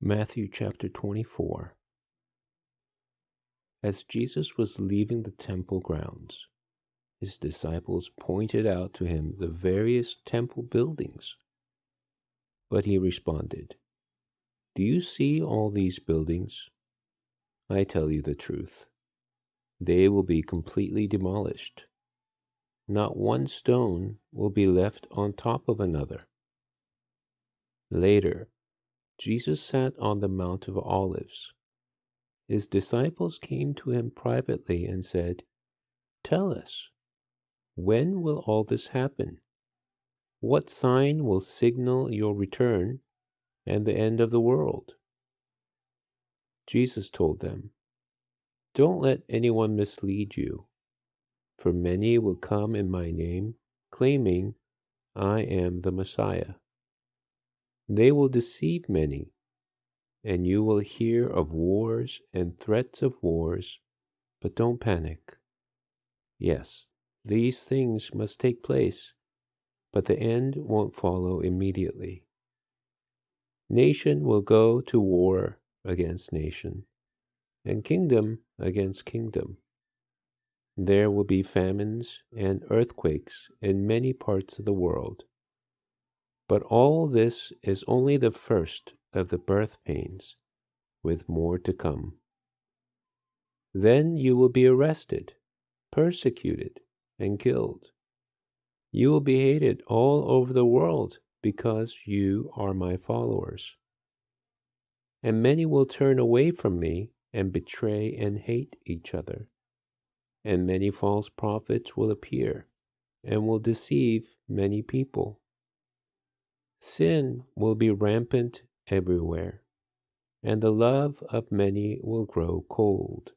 Matthew chapter 24. As Jesus was leaving the temple grounds, his disciples pointed out to him the various temple buildings. But he responded, "Do you see all these buildings? I tell you the truth. They will be completely demolished. Not one stone will be left on top of another." Later, Jesus sat on the Mount of Olives. His disciples came to him privately and said, "Tell us, when will all this happen? What sign will signal your return and the end of the world?" Jesus told them, "Don't let anyone mislead you, for many will come in my name, claiming I am the Messiah. They will deceive many, and you will hear of wars and threats of wars, but don't panic. Yes, these things must take place, but the end won't follow immediately. Nation will go to war against nation, and kingdom against kingdom. There will be famines and earthquakes in many parts of the world. But all this is only the first of the birth pains, with more to come. Then you will be arrested, persecuted, and killed. You will be hated all over the world because you are my followers. And many will turn away from me and betray and hate each other. And many false prophets will appear and will deceive many people. Sin will be rampant everywhere, and the love of many will grow cold.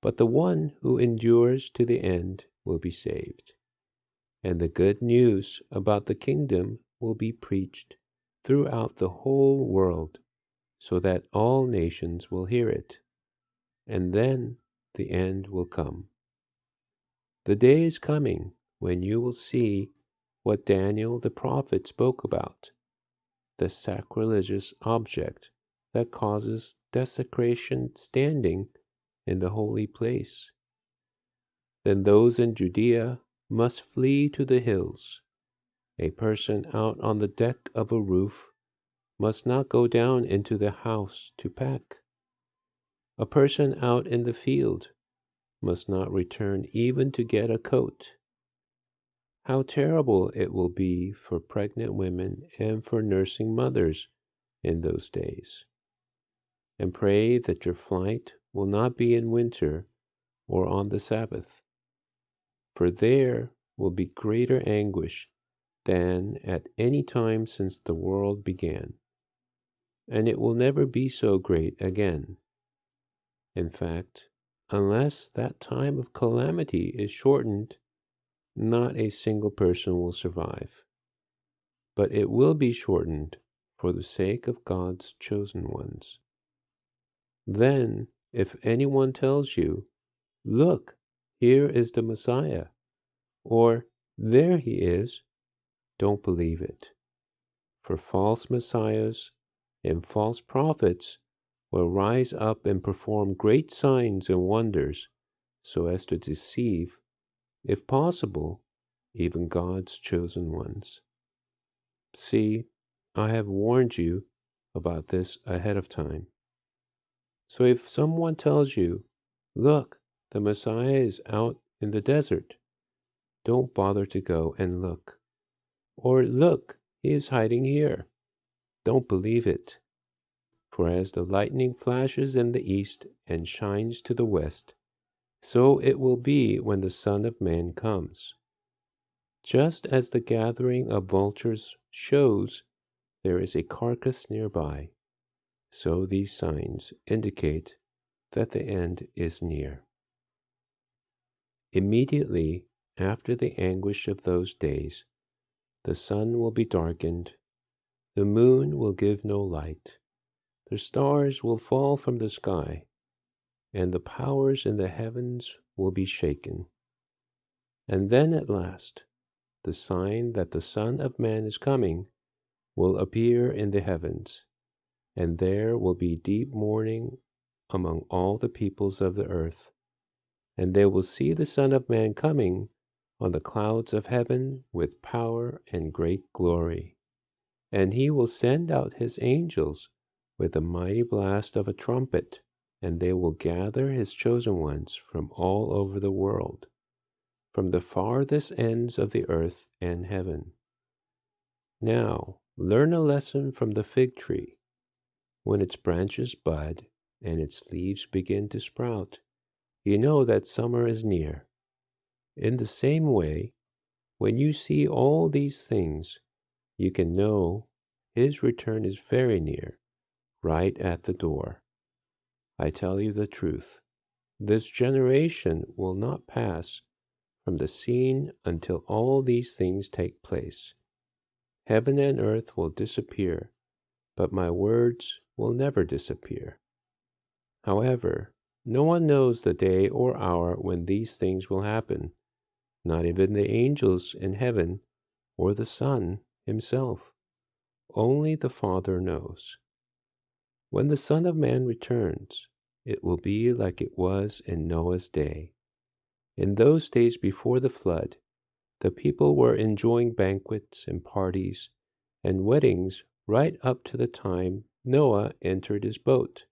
But the one who endures to the end will be saved. And the good news about the kingdom will be preached throughout the whole world, so that all nations will hear it. And then the end will come. The day is coming when you will see what Daniel the prophet spoke about, the sacrilegious object that causes desecration standing in the holy place. Then those in Judea must flee to the hills. A person out on the deck of a roof must not go down into the house to pack. A person out in the field must not return even to get a coat. How terrible it will be for pregnant women and for nursing mothers in those days. And pray that your flight will not be in winter or on the Sabbath, for there will be greater anguish than at any time since the world began, and it will never be so great again. In fact, unless that time of calamity is shortened, not a single person will survive. But it will be shortened for the sake of God's chosen ones. Then, if anyone tells you, "Look, here is the Messiah," or "There he is," don't believe it. For false messiahs and false prophets will rise up and perform great signs and wonders so as to deceive, if possible, even God's chosen ones. See, I have warned you about this ahead of time. So if someone tells you, "Look, the Messiah is out in the desert," don't bother to go and look. Or, "Look, he is hiding here." Don't believe it. For as the lightning flashes in the east and shines to the west, so it will be when the Son of Man comes. Just as the gathering of vultures shows there is a carcass nearby, so these signs indicate that the end is near. Immediately after the anguish of those days, the sun will be darkened, the moon will give no light, the stars will fall from the sky, and the powers in the heavens will be shaken. And then at last, the sign that the Son of Man is coming will appear in the heavens, and there will be deep mourning among all the peoples of the earth. And they will see the Son of Man coming on the clouds of heaven with power and great glory. And he will send out his angels with the mighty blast of a trumpet, and they will gather his chosen ones from all over the world, from the farthest ends of the earth and heaven. Now, learn a lesson from the fig tree. When its branches bud and its leaves begin to sprout, you know that summer is near. In the same way, when you see all these things, you can know his return is very near, right at the door. I tell you the truth, this generation will not pass from the scene until all these things take place. Heaven and earth will disappear, but my words will never disappear. However, no one knows the day or hour when these things will happen, not even the angels in heaven or the Son himself. Only the Father knows. When the Son of Man returns, it will be like it was in Noah's day. In those days before the flood, the people were enjoying banquets and parties and weddings right up to the time Noah entered his boat.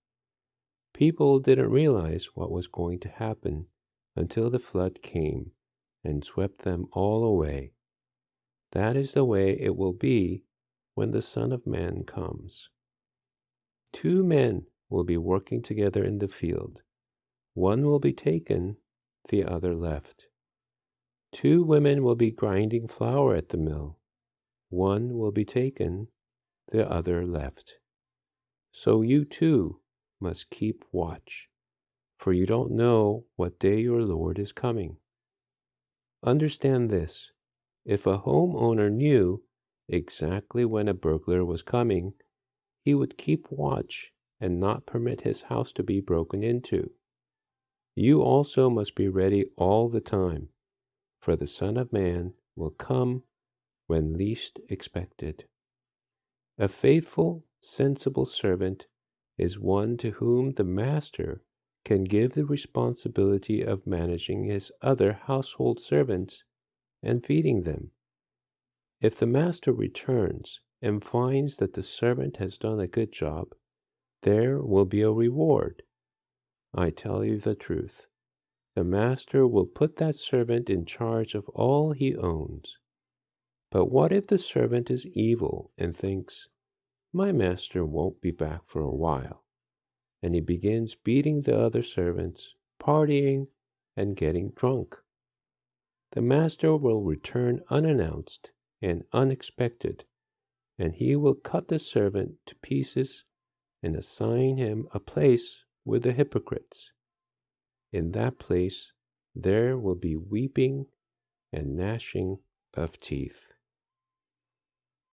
People didn't realize what was going to happen until the flood came and swept them all away. That is the way it will be when the Son of Man comes. Two men will be working together in the field. One will be taken, the other left. Two women will be grinding flour at the mill. One will be taken, the other left. So you too must keep watch, for you don't know what day your Lord is coming. Understand this: if a homeowner knew exactly when a burglar was coming, he would keep watch and not permit his house to be broken into. You also must be ready all the time, for the Son of Man will come when least expected. A faithful, sensible servant is one to whom the master can give the responsibility of managing his other household servants and feeding them. If the master returns and finds that the servant has done a good job, there will be a reward. I tell you the truth. The master will put that servant in charge of all he owns. But what if the servant is evil and thinks, "My master won't be back for a while," and he begins beating the other servants, partying, and getting drunk? The master will return unannounced and unexpected, and he will cut the servant to pieces and assign him a place with the hypocrites. In that place there will be weeping and gnashing of teeth.